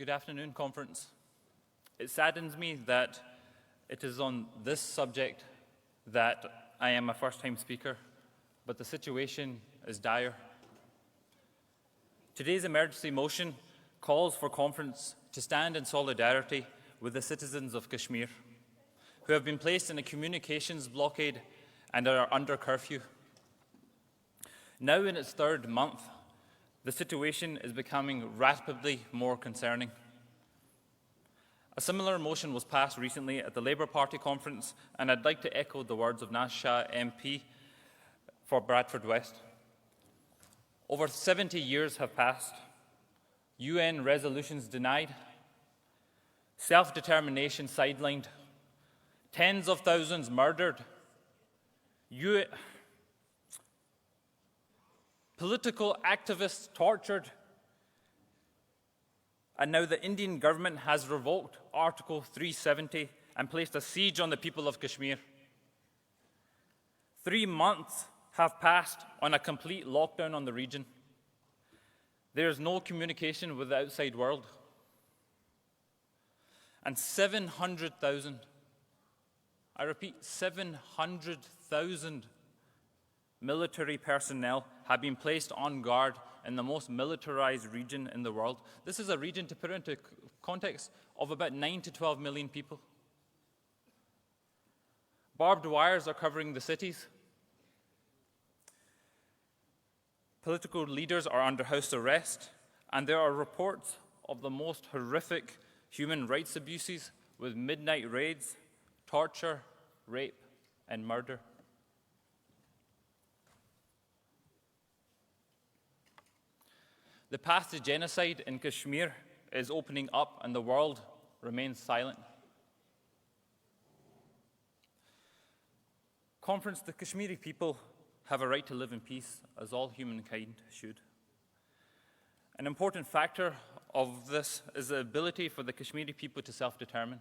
Good afternoon, Conference. It saddens me that it is on this subject that I am a first-time speaker, but the situation is dire. Today's emergency motion calls for Conference to stand in solidarity with the citizens of Kashmir, who have been placed in a communications blockade and are under curfew. Now in its third month, the situation is becoming rapidly more concerning. A similar motion was passed recently at the Labour Party conference, and I'd like to echo the words of Naz Shah MP for Bradford West. Over 70 years have passed, UN resolutions denied, self-determination sidelined, tens of thousands murdered, political activists tortured, and now the Indian government has revoked Article 370 and placed a siege on the people of Kashmir. 3 months have passed on a complete lockdown on the region. There is no communication with the outside world. And 700,000, I repeat, 700,000 military personnel have been placed on guard in the most militarized region in the world. This is a region, to put it into context, of about 9 to 12 million people. Barbed wires are covering the cities. Political leaders are under house arrest, and there are reports of the most horrific human rights abuses with midnight raids, torture, rape, and murder. The path to genocide in Kashmir is opening up, and the world remains silent. Conference, the Kashmiri people have a right to live in peace, as all humankind should. An important factor of this is the ability for the Kashmiri people to self-determine.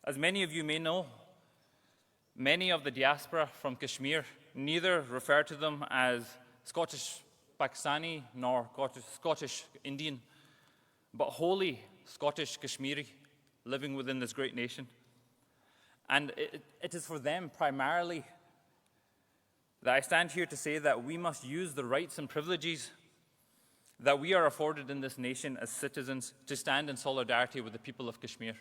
As many of you may know, many of the diaspora from Kashmir neither refer to them as Scottish Pakistani nor Scottish Indian, but wholly Scottish Kashmiri living within this great nation. And it is for them primarily that I stand here to say that we must use the rights and privileges that we are afforded in this nation as citizens to stand in solidarity with the people of Kashmir.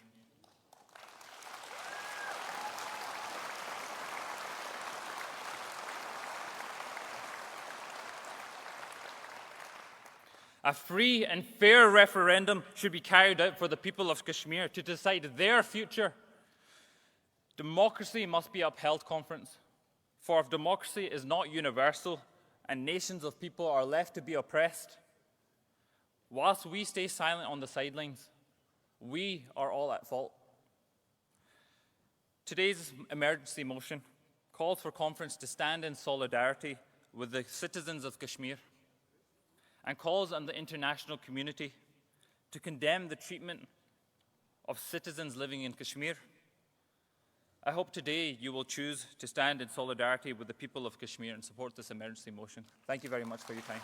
A free and fair referendum should be carried out for the people of Kashmir to decide their future. Democracy must be upheld, Conference, for if democracy is not universal and nations of people are left to be oppressed, whilst we stay silent on the sidelines, we are all at fault. Today's emergency motion calls for Conference to stand in solidarity with the citizens of Kashmir and calls on the international community to condemn the treatment of citizens living in Kashmir. I hope today you will choose to stand in solidarity with the people of Kashmir and support this emergency motion. Thank you very much for your time.